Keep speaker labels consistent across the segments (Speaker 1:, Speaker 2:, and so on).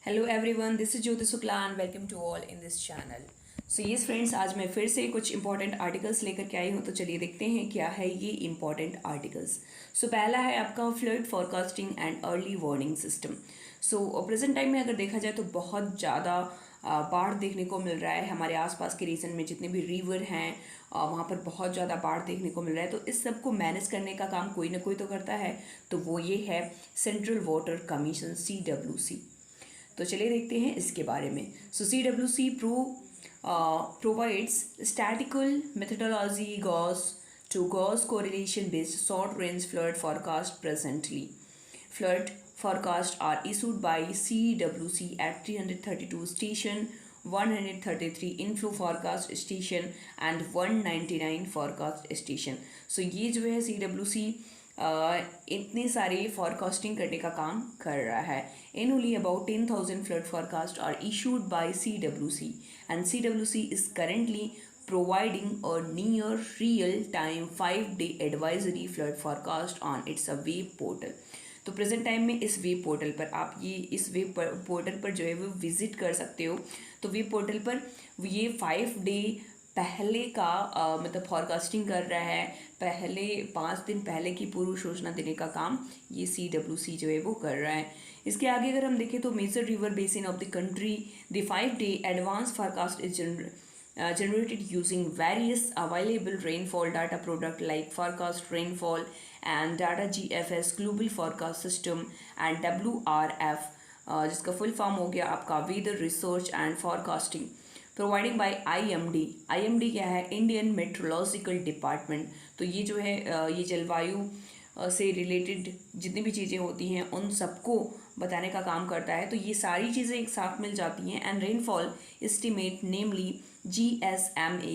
Speaker 1: Hello everyone, this is Jyoti Shukla and welcome to all in this channel. So yes friends, आज मैं फिर से कुछ इंपॉर्टेंट आर्टिकल्स लेकर के आई हूँ। तो चलिए देखते हैं क्या है ये इंपॉर्टेंट आर्टिकल्स। सो पहला है आपका flood forecasting and early warning system. So present time में अगर देखा जाए तो बहुत ज़्यादा बाढ़ देखने को मिल रहा है। हमारे आसपास के रीजन में जितने भी रिवर हैं वहाँ पर बहुत ज़्यादा बाढ़ देखने को मिल रहा है। तो इस सब को मैनेज करने का काम कोई ना कोई तो करता है, तो वो ये है सेंट्रल वाटर कमीशन CWC। तो चलिए देखते हैं इसके बारे में। सो CWC provides statistical methodology gauge correlation based short range flood forecast presently. Flood forecasts are issued by CWC at 332 station, 133 inflow forecast station and 199 forecast station. So ये जो है CWC इतने सारे फॉरकास्टिंग करने का काम कर रहा है। Annually about 10,000 flood forecasts are issued by CWC and CWC is currently providing a near real-time 5-day advisory flood forecast on its web portal. तो प्रेजेंट टाइम में इस वेब पोर्टल पर आप इस वेब पोर्टल पर जो है वो विजिट कर सकते हो। तो वेब पोर्टल पर ये 5 डे पहले का मतलब फॉरकास्टिंग कर रहा है। पहले 5 दिन पहले की पूर्व सूचना देने का काम ये CWC जो है वो कर रहा है। इसके आगे अगर हम देखें तो major river basin of the country, the 5-day advance forecast is generated using various available rainfall data product like forecast rainfall and data GFS global forecast system and WRF जिसका फुल फॉर्म हो गया आपका weather research and forecasting providing by IMD क्या है? Indian meteorological department. तो ये जो है ये जलवायु से रिलेटेड जितनी भी चीज़ें होती हैं उन सबको बताने का काम करता है। तो ये सारी चीज़ें एक साथ मिल जाती हैं। And rainfall estimate namely GSMAP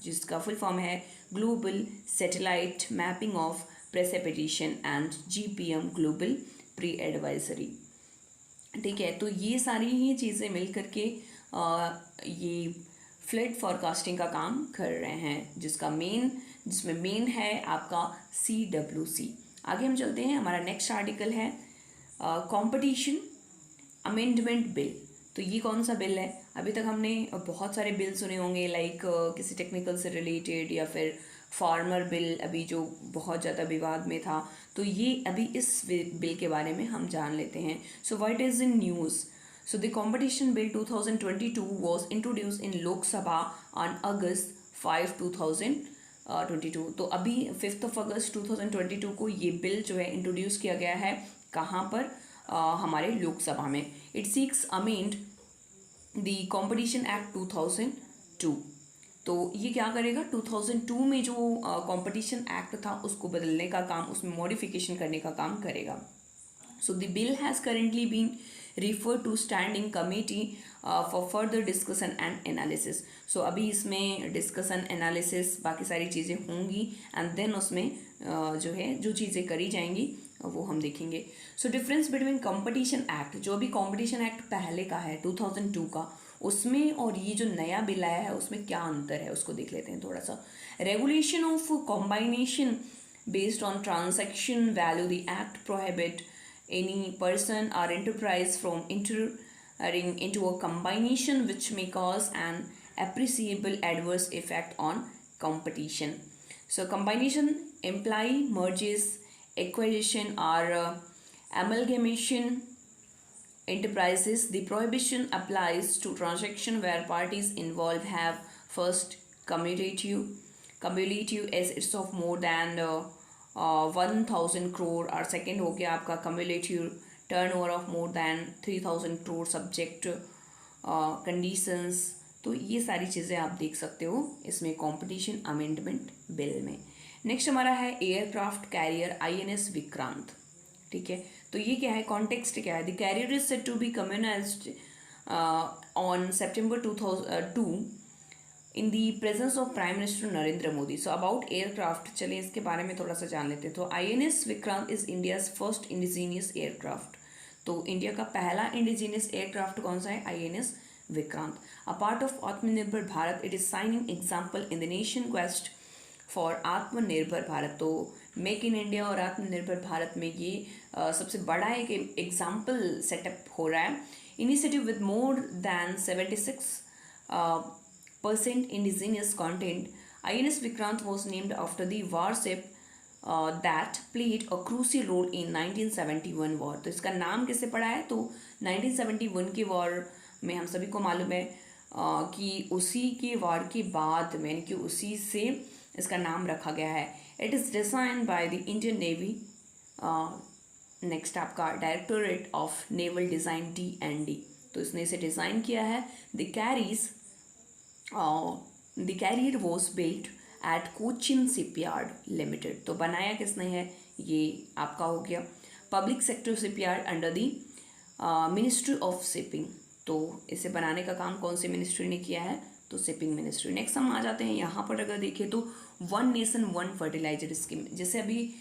Speaker 1: जिसका फुल फॉर्म है global satellite mapping of precipitation and GPM global pre advisory. ठीक है, तो ये सारी ही चीज़ें मिल करके ये फ्लड फॉरकास्टिंग का काम कर रहे हैं, जिसमें मेन है आपका CWC। आगे हम चलते हैं। हमारा नेक्स्ट आर्टिकल है कंपटीशन अमेंडमेंट बिल। तो ये कौन सा बिल है? अभी तक हमने बहुत सारे बिल सुने होंगे, लाइक किसी टेक्निकल से रिलेटेड या फिर फार्मर बिल अभी जो बहुत ज़्यादा विवाद में था। तो ये अभी इस बिल के बारे में हम जान लेते हैं। So what is in news? So the competition bill 2022 was introduced in Lok Sabha on August 5, 2022। तो अभी 5 अगस्त 2022 को ये बिल जो है इंट्रोड्यूस किया गया है। कहाँ पर? हमारे लोकसभा में। It seeks amend the competition act 2002। तो ये क्या करेगा? 2002 में जो कॉम्पिटिशन एक्ट था उसको बदलने का काम, उसमें मॉडिफिकेशन करने का काम करेगा। So the bill has currently been referred to standing committee for further discussion and analysis. So अभी इसमें discussion analysis बाकी सारी चीज़ें होंगी and then उसमें जो है जो चीज़ें करी जाएंगी वो हम देखेंगे। So difference between competition act, जो भी competition act पहले का है 2002 का, उसमें और ये जो नया बिल आया है उसमें क्या अंतर है उसको देख लेते हैं थोड़ा सा। Regulation of combination based on transaction value, the act prohibit any person or enterprise from entering into a combination which may cause an appreciable adverse effect on competition. So combination imply mergers, acquisition or amalgamation enterprises. The prohibition applies to transaction where parties involved have first cumulative assets of more than 1,000 crore और second हो गया आपका cumulative turnover of more than 3,000 crore subject conditions. तो ये सारी चीज़ें आप देख सकते हो इसमें कंपटीशन अमेंडमेंट बिल में। नेक्स्ट हमारा है एयरक्राफ्ट कैरियर INS विक्रांत। ठीक है, तो ये क्या है? कॉन्टेक्स्ट क्या है? The carrier is set to be commissioned on September 2002 in the presence of prime minister Narendra Modi. So about aircraft, चलिए इसके बारे में थोड़ा सा जान लेते हैं। तो INS Vikrant is India's first indigenous aircraft. तो इंडिया का पहला इंडिजीनियस एयरक्राफ्ट कौन सा है? INS Vikrant. A part of Atmanirbhar Bharat, it is shining example in the nation quest for Atmanirbhar Bharat. तो मेक इन इंडिया और आत्मनिर्भर भारत में ये सबसे बड़ा एक एग्जाम्पल सेटअप हो रहा है। Initiative with more than 76% indigenous content, INS Vikrant was named after the warship that played a crucial role in 1971 war. तो इसका नाम कैसे पड़ा है, तो 1971 के वॉर में हम सभी को मालूम है कि उसी के वॉर के बाद में, यानी कि उसी से इसका नाम रखा गया है। It is designed by the Indian navy. Next आपका directorate of naval design D&D, तो इसने इसे डिज़ाइन किया है। The carrier was built at Cochin shipyard limited, तो बनाया किसने है, ये आपका हो गया public sector shipyard under the ministry of shipping. तो इसे बनाने का काम कौन सी मिनिस्ट्री ने किया है, तो शिपिंग मिनिस्ट्री। नेक्स्ट हम आ जाते हैं यहाँ पर, अगर देखें तो one nation one fertiliser scheme. जैसे अभी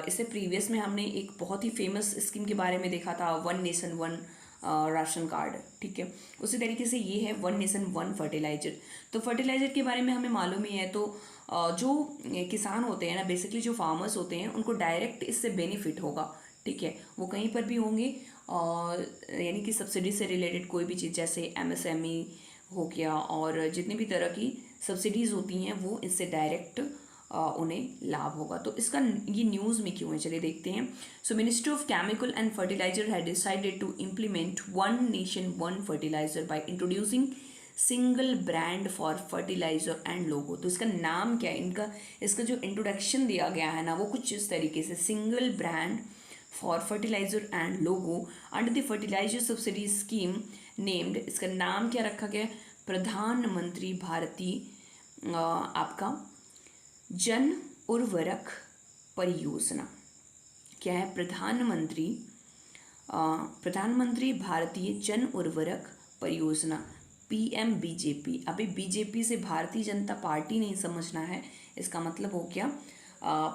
Speaker 1: इससे प्रीवियस में हमने एक बहुत ही फेमस स्कीम के बारे में देखा था, one nation one ration card, ठीक है। उसी तरीके से ये है वन नेशन वन फर्टिलाइजर। तो फर्टिलाइजर के बारे में हमें मालूम ही है, तो जो किसान होते हैं ना, बेसिकली जो फार्मर्स होते हैं, उनको डायरेक्ट इससे बेनिफिट होगा, ठीक है। वो कहीं पर भी होंगे, यानी कि सब्सिडी से रिलेटेड कोई भी चीज़, जैसे MSME हो गया और जितनी भी तरह की सब्सिडीज़ होती हैं, वो इससे डायरेक्ट उन्हें लाभ होगा। तो इसका ये न्यूज़ में क्यों है, चलिए देखते हैं। So ministry of chemical and fertiliser had decided to implement one nation one fertiliser by introducing single brand for fertiliser and logo. तो इसका नाम क्या है, इसका जो इंट्रोडक्शन दिया गया है ना, वो कुछ इस तरीके से, single brand for fertiliser and logo under the fertiliser subsidy scheme named. इसका नाम क्या रखा गया, प्रधानमंत्री भारतीय आपका जन उर्वरक परियोजना। क्या है, प्रधानमंत्री भारतीय जन उर्वरक परियोजना, PMBJP। अभी बीजेपी से भारतीय जनता पार्टी नहीं समझना है, इसका मतलब हो गया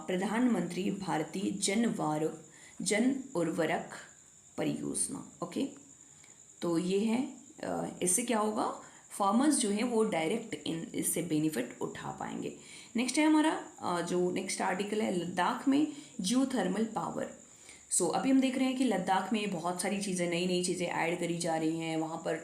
Speaker 1: प्रधानमंत्री भारतीय जन उर्वरक परियोजना। ओके, तो ये है, इससे क्या होगा, फार्मर्स जो है वो डायरेक्ट इससे बेनिफिट उठा पाएंगे। नेक्स्ट है हमारा जो नेक्स्ट आर्टिकल है, लद्दाख में जियोथर्मल पावर। सो अभी हम देख रहे हैं कि लद्दाख में बहुत सारी चीज़ें, नई नई चीज़ें ऐड करी जा रही हैं, वहाँ पर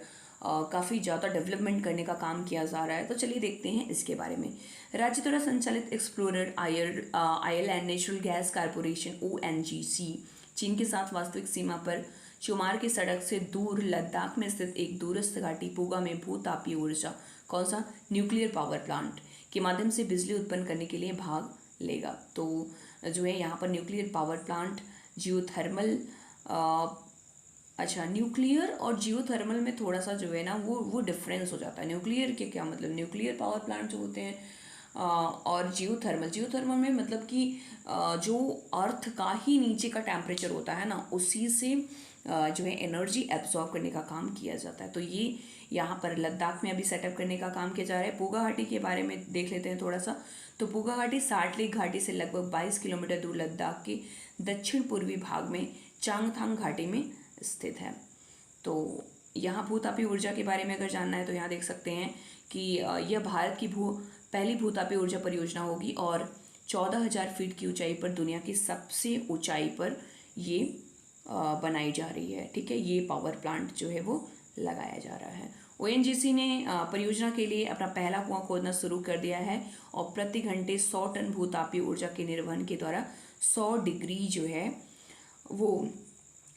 Speaker 1: काफ़ी ज़्यादा डेवलपमेंट करने का काम किया जा रहा है। तो चलिए देखते हैं इसके बारे में। राज्य द्वारा संचालित explorer Ireland natural gas corporation ONGC चीन के साथ वास्तविक सीमा पर चुमार की सड़क से दूर लद्दाख में स्थित एक दूरस्थ घाटी पूगा में भूतापीय ऊर्जा, कौन सा, न्यूक्लियर पावर प्लांट के माध्यम से बिजली उत्पन्न करने के लिए भाग लेगा। तो जो है यहाँ पर न्यूक्लियर पावर प्लांट, जियोथर्मल, अच्छा न्यूक्लियर और जियोथर्मल में थोड़ा सा जो है ना वो डिफरेंस हो जाता है। न्यूक्लियर के क्या मतलब, न्यूक्लियर पावर प्लांट जो होते हैं और जियोथर्मल में मतलब कि जो अर्थ का ही नीचे का टेम्परेचर होता है ना, उसी से जो है एनर्जी एब्जॉर्ब करने का काम किया जाता है। तो ये यहाँ पर लद्दाख में अभी सेटअप करने का काम किया जा रहा है। पूगा घाटी के बारे में देख लेते हैं थोड़ा सा। तो पूगा घाटी साल्ट लेक घाटी से लगभग 22 किलोमीटर दूर लद्दाख के दक्षिण पूर्वी भाग में चांगथांग घाटी में स्थित है। तो यहाँ भूतापीय ऊर्जा के बारे में अगर जानना है तो यहाँ देख सकते हैं कि यह भारत की पहली भूतापीय ऊर्जा परियोजना होगी और 14,000 फीट की ऊंचाई पर दुनिया की सबसे ऊंचाई पर ये बनाई जा रही है, ठीक है। ये पावर प्लांट जो है वो लगाया जा रहा है। ONGC ने परियोजना के लिए अपना पहला कुआं खोदना शुरू कर दिया है और प्रति घंटे 100 टन भूतापीय ऊर्जा के निर्वहन के द्वारा 100 डिग्री जो है वो,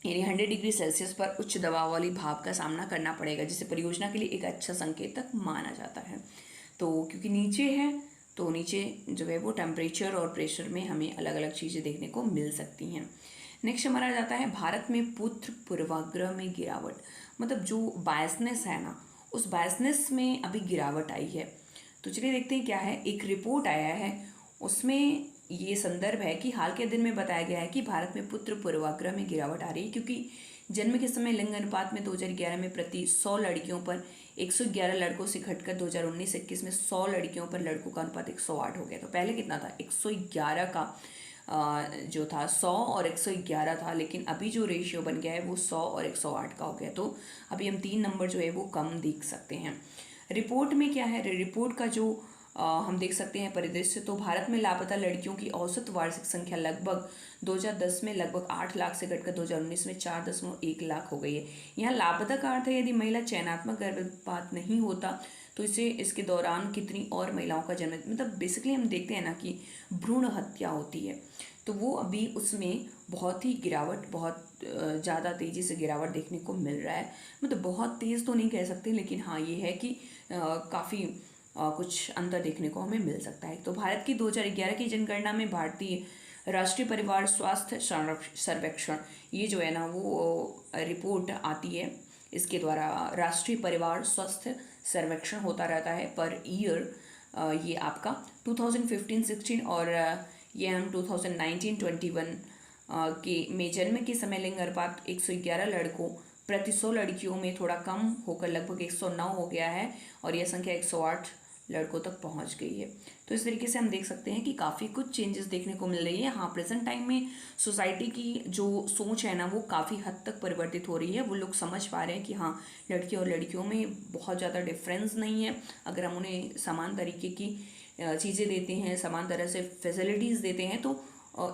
Speaker 1: यानी 100 डिग्री सेल्सियस पर उच्च दबाव वाली भाप का सामना करना पड़ेगा, जिसे परियोजना के लिए एक अच्छा संकेतक माना जाता है। तो क्योंकि नीचे है, तो नीचे जो है वो टेम्परेचर और प्रेशर में हमें अलग अलग चीज़ें देखने को मिल सकती हैं। नेक्स्ट हमारा जाता है भारत में पुत्र पूर्वाग्रह में गिरावट। मतलब जो बायसनेस है ना, उस बायसनेस में अभी गिरावट आई है। तो चलिए देखते हैं क्या है। एक रिपोर्ट आया है, उसमें ये संदर्भ है कि हाल के दिन में बताया गया है कि भारत में पुत्र पूर्वाग्रह में गिरावट आ रही है, क्योंकि जन्म के समय लिंग अनुपात में 2011 में प्रति 100 लड़कियों पर 111 लड़कों से घटकर 2019-21 में 100 लड़कियों पर लड़कों का अनुपात 108 हो गया। तो पहले कितना था, 111 का जो था 100 और 111 था, लेकिन अभी जो रेशियो बन गया है वो 100 और 108 का हो गया। तो अभी हम 3 नंबर जो है वो कम देख सकते हैं। रिपोर्ट में क्या है, रिपोर्ट का जो हम देख सकते हैं परिदृश्य, तो भारत में लापता लड़कियों की औसत वार्षिक संख्या लगभग 2010 में लगभग 8 लाख से घटकर 2019 में 4.1 लाख हो गई है। यहाँ लापता का अर्थ है यदि महिला चयनात्मक गर्भपात नहीं होता तो इसके दौरान कितनी और महिलाओं का जन्म, मतलब बेसिकली हम देखते हैं ना कि भ्रूण हत्या होती है, तो वो अभी उसमें बहुत ही गिरावट, बहुत ज़्यादा तेज़ी से गिरावट देखने को मिल रहा है। मतलब बहुत तेज़ तो नहीं कह सकते, लेकिन हाँ ये है कि काफ़ी कुछ अंतर देखने को हमें मिल सकता है। तो भारत की 2011 की जनगणना में भारतीय राष्ट्रीय परिवार स्वास्थ्य सर्वेक्षण, ये जो है ना वो रिपोर्ट आती है, इसके द्वारा राष्ट्रीय परिवार स्वास्थ्य सर्वेक्षण होता रहता है पर ईयर। ये आपका 2015-16 और ये हम 2019-21 के में जन्म के समय लिंग अनुपात 111 लड़कों प्रति 100 लड़कियों में थोड़ा कम होकर लगभग 109 हो गया है और यह संख्या 108 लड़कों तक पहुंच गई है। तो इस तरीके से हम देख सकते हैं कि काफ़ी कुछ चेंजेस देखने को मिल रही है। हाँ, प्रेजेंट टाइम में सोसाइटी की जो सोच है ना वो काफ़ी हद तक परिवर्तित हो रही है। वो लोग समझ पा रहे हैं कि हाँ, लड़की और लड़कियों में बहुत ज़्यादा डिफरेंस नहीं है। अगर हम उन्हें समान तरीके की चीज़ें देते हैं, समान तरह से फैसिलिटीज़ देते हैं तो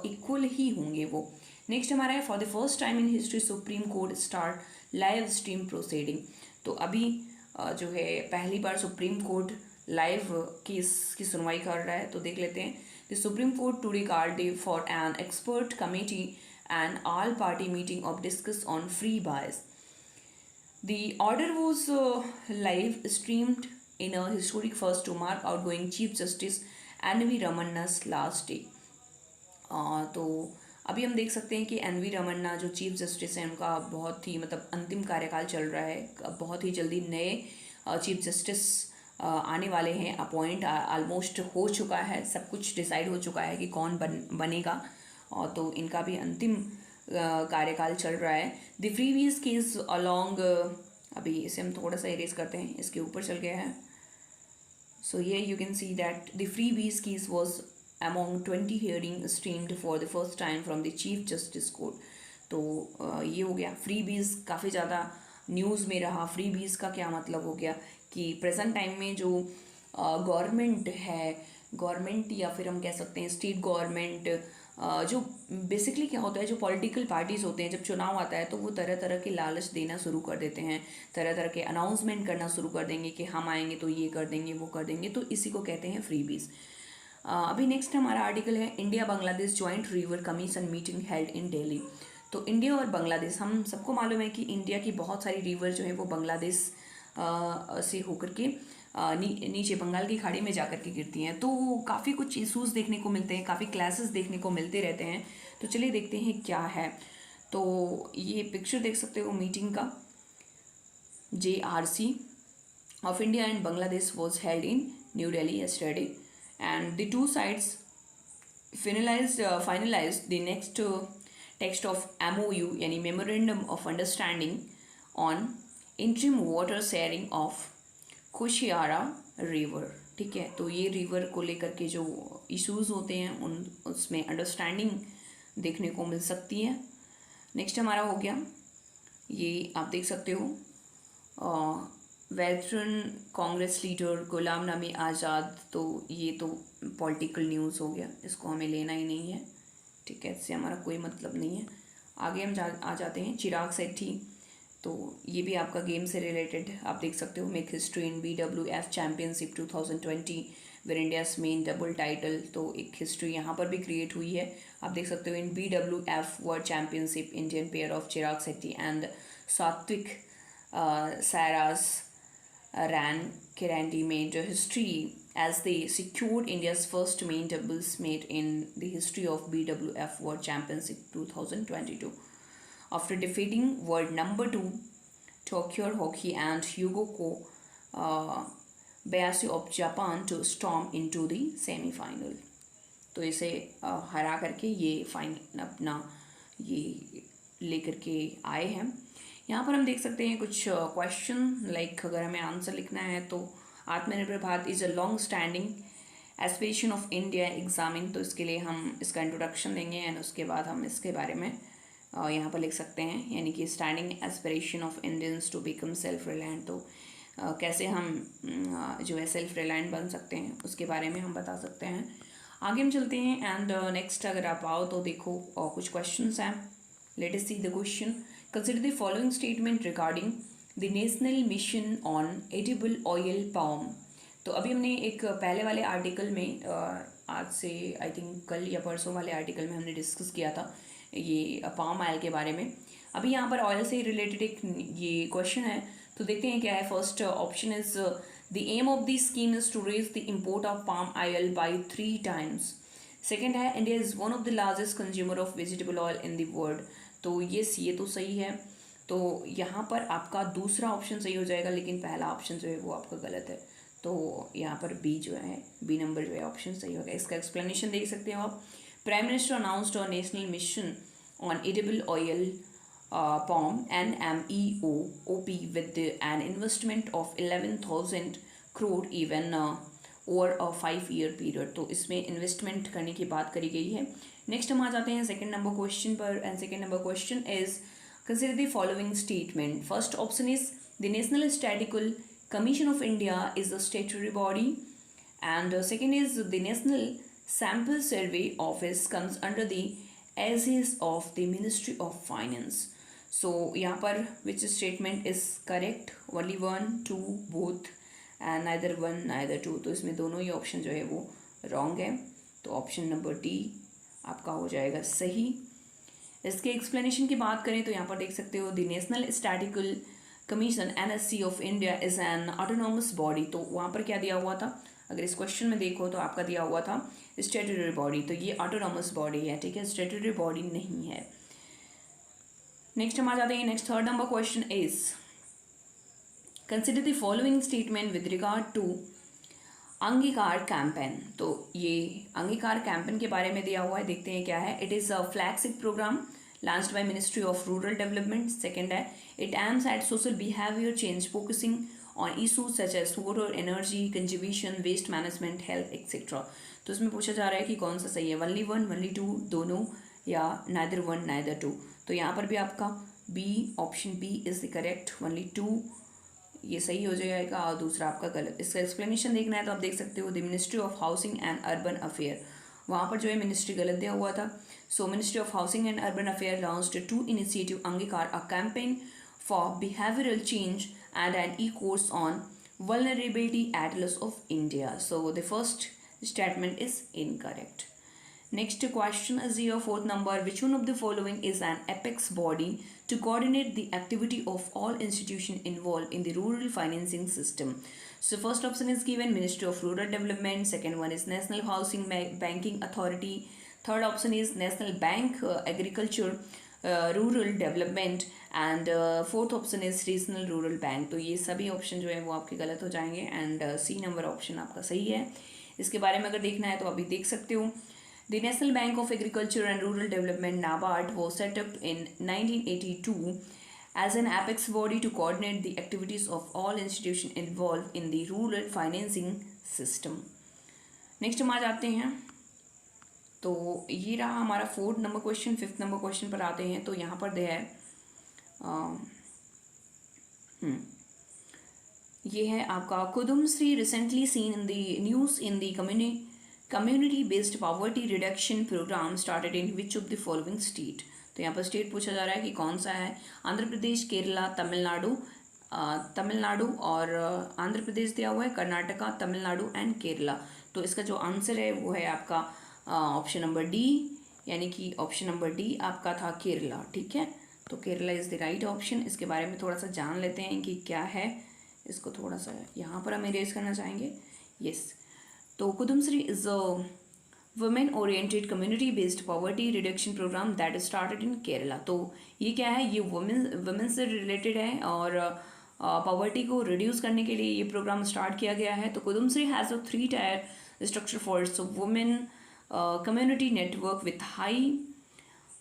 Speaker 1: इक्वल ही होंगे वो। नेक्स्ट हमारा है for the first time in history supreme court start live stream proceeding. तो अभी जो है पहली बार सुप्रीम कोर्ट लाइव केस की सुनवाई कर रहा है। तो देख लेते हैं। The supreme court today called for an expert committee and all party meeting of discuss on free bias. The order was live streamed in a historic first to mark outgoing Chief Justice N.V. Ramanna's last day. तो अभी हम देख सकते हैं कि NV. Ramana जो chief justice हैं उनका बहुत ही मतलब अंतिम कार्यकाल चल रहा है। बहुत ही जल्दी नए चीफ जस्टिस आने वाले हैं। अपॉइंट ऑलमोस्ट हो चुका है, सब कुछ डिसाइड हो चुका है कि कौन बनेगा, और तो इनका भी अंतिम कार्यकाल चल रहा है। द प्रीवियस केस अलॉन्ग, अभी इसे हम थोड़ा सा इरेज करते हैं, इसके ऊपर चल गया है। सो ये you can see that the previous case was among 20 hearing streamed for the first time from the Chief Justice Court। तो ये हो गया। फ्री बीज काफ़ी ज़्यादा न्यूज़ में रहा। फ्री बीज का क्या मतलब हो गया कि प्रेजेंट टाइम में जो गवर्नमेंट है, गवर्नमेंट या फिर हम कह सकते हैं स्टेट गवर्नमेंट, जो बेसिकली क्या होता है, जो पॉलिटिकल पार्टीज़ होते हैं जब चुनाव आता है तो वो तरह तरह के लालच देना शुरू कर देते हैं, तरह तरह के अनाउंसमेंट करना शुरू कर देंगे कि हम आएंगे तो ये कर देंगे, वो कर देंगे। तो इसी को कहते हैं फ्री बीज। अभी नेक्स्ट हमारा आर्टिकल है India Bangladesh joint river commission meeting held in Delhi. तो इंडिया और बांग्लादेश, हम सबको मालूम है कि इंडिया की बहुत सारी रिवर जो है वो बांग्लादेश से होकर के नीचे बंगाल की खाड़ी में जाकर के गिरती हैं। तो काफ़ी कुछ इशूज़ देखने को मिलते हैं, काफ़ी क्लासेस देखने को मिलते रहते हैं। तो चलिए देखते हैं क्या है। तो ये पिक्चर देख सकते हो मीटिंग का। JRC of India and Bangladesh was held in New Delhi yesterday, and the two sides finalized the next text of MOU यानी Memorandum of Understanding on interim water sharing of Kushiyara river. ठीक है, तो ये river को लेकर के जो issues होते हैं उसमें अंडरस्टैंडिंग देखने को मिल सकती है। नेक्स्ट हमारा हो गया, ये आप देख सकते हो वेटरन कांग्रेस लीडर गुलाम नबी आज़ाद। तो ये तो पॉलिटिकल न्यूज़ हो गया, इसको हमें लेना ही नहीं है। ठीक है, इससे हमारा कोई मतलब नहीं है। आगे हम आ जाते हैं चिराग शेट्टी। तो ये भी आपका गेम से रिलेटेड आप देख सकते हो। Make history in BWF championship 2020 were India's men double title. तो एक हिस्ट्री यहाँ पर भी क्रिएट हुई है। आप देख सकते हो इन BWF world championship Indian pair of Chirag Shetty and सात्विक Sairaj ran Kirandi made history as they secured India's first main doubles made in the history of BWF World Championship 2022 after defeating world number 2 Tokyo Hockey and Hyugo Bayashi of Japan to storm into the semi-final। तो इसे हरा करके ये final अपना ये लेकर के आए हैं। यहाँ पर हम देख सकते हैं कुछ क्वेश्चन लाइक अगर हमें आंसर लिखना है तो आत्मनिर्भर Bharat is a long standing aspiration of India examining. तो इसके लिए हम इसका इंट्रोडक्शन देंगे एंड उसके बाद हम इसके बारे में यहाँ पर लिख सकते हैं, यानी कि standing aspiration of Indians to become self reliant. तो कैसे हम जो है सेल्फ रिलायंट बन सकते हैं, उसके बारे में हम बता सकते हैं। आगे हम चलते हैं एंड नेक्स्ट अगर आप आओ तो देखो कुछ क्वेश्चंस हैं। Let us see the question. Consider the following statement regarding the national mission on edible oil palm. तो अभी हमने एक पहले वाले आर्टिकल में आज से आई थिंक कल या परसों वाले आर्टिकल में हमने डिस्कस किया था ये पाम ऑयल के बारे में। अभी यहाँ पर ऑयल से रिलेटेड एक ये क्वेश्चन है, तो देखते हैं क्या है। First option is the aim of the scheme is to raise the import of palm oil by 3 times। Second है India is one of the largest consumer of vegetable oil in the world. तो ये तो सही है। तो यहाँ पर आपका दूसरा ऑप्शन सही हो जाएगा, लेकिन पहला ऑप्शन जो है वो आपका गलत है। तो यहाँ पर बी जो है, बी नंबर जो है ऑप्शन सही होगा। इसका एक्सप्लेनेशन देख सकते हो आप। Prime minister announced a national mission on edible oil palm NMEO-OP with an investment of 11,000 crore even over a 5-year period। तो इसमें इन्वेस्टमेंट करने की बात करी गई है। नेक्स्ट हम आ जाते हैं सेकंड नंबर क्वेश्चन पर and second number question is consider the following statement. First option is the national statistical commission of India is a statutory body and second is the national sample survey office comes under the aegis of the ministry of finance. So यहाँ पर which statement is correct? Only 1, 2, both and neither 1 neither 2। तो इसमें दोनों ही option जो है वो wrong है। तो ऑप्शन नंबर डी आपका हो जाएगा सही। इसके एक्सप्लेनेशन की बात करें तो यहाँ पर देख सकते हो the national statistical commission NSC of India is an autonomous body. तो वहाँ पर क्या दिया हुआ था? अगर इस क्वेश्चन में देखो तो आपका दिया हुआ था स्टैट्यूटरी बॉडी, तो ये ऑटोनॉमस बॉडी है, ठीक है, स्टैट्यूटरी बॉडी नहीं है। नेक्स्ट हम आ जाते हैं। Next third number question is consider the following statement with regard to Angikaar campaign. तो ये अंगीकार कैंपेन के बारे में दिया हुआ है, देखते हैं क्या है। It is a flagship programme launched by Ministry of Rural Development। Second है it aims at social behavior change focusing on issues such as water, energy conservation, waste management, health etc। तो इसमें पूछा जा रहा है कि कौन सा सही है, only 1 only 2 दोनों या neither 1 neither 2। तो यहाँ पर भी आपका B option B is the correct, only 2 ये सही हो जाएगा और दूसरा आपका गलत। इसका एक्सप्लेनेशन देखना है तो आप देख सकते हो the ministry of housing and urban affair, वहाँ पर जो है मिनिस्ट्री गलत दिया हुआ था। So ministry of housing and urban affair launched 2 initiative Angikaar, a campaign for behavioural change and an e course on vulnerability atlas of India। So the first statement is incorrect। Next question is your fourth number. Which one of the following is an apex body to coordinate the activity of all institutions involved in the rural financing system? So first option is given Ministry of Rural Development. Second one is National Housing Banking Authority. Third option is National Bank Agriculture rural development and fourth option is regional rural bank. तो ये सभी option जो है वो आपके गलत हो जाएंगे एंड सी नंबर ऑप्शन आपका सही है। इसके बारे में अगर देखना है तो अभी देख सकते हो the national bank of agriculture and rural development NABARD वो setup in 1982 as an apex body to coordinate the activities of all institutions involved in the rural financing system। Next हम आ जाते हैं, तो ये रहा हमारा fourth number question. Fifth number question पर आते हैं। तो यहाँ पर दे है ये है आपका Kudumbashree recently seen in the news in the community based poverty reduction programme started in which of the following state. तो यहाँ पर स्टेट पूछा जा रहा है कि कौन सा है। आंध्र प्रदेश, केरला, तमिलनाडु और आंध्र प्रदेश दिया हुआ है, कर्नाटका, तमिलनाडु एंड केरला। तो इसका जो आंसर है वो है आपका ऑप्शन नंबर डी, यानी कि ऑप्शन नंबर डी आपका था केरला, ठीक है। तो Kerala is the right option. इसके बारे में थोड़ा सा जान लेते हैं कि क्या है। इसको थोड़ा सा यहाँ पर हम इरेज करना चाहेंगे। यस, तो Kudumbashree is a women oriented community based poverty reduction programme that started in Kerala. तो ये क्या है, ये वुमेन से रिलेटेड है और पॉवर्टी को रिड्यूस करने के लिए ये प्रोग्राम स्टार्ट किया गया है। तो Kudumbashree has a 3 tier structure for women community network with high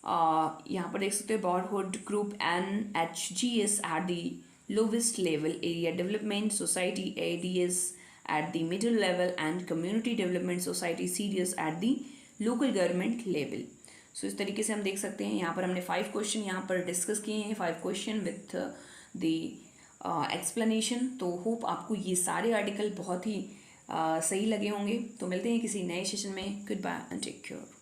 Speaker 1: यहाँ पर देख सकते हो neighbourhood group NHGS at the lowest level, area development society ADS at the middle level and community development society CDS at the local government level। सो इस तरीके से हम देख सकते हैं। यहाँ पर हमने 5 क्वेश्चन यहाँ पर डिस्कस किए हैं, 5 क्वेश्चन विथ द एक्सप्लेनेशन। तो होप आपको ये सारे आर्टिकल बहुत ही सही लगे होंगे। तो मिलते हैं किसी नए सेशन में। Good bye and take care.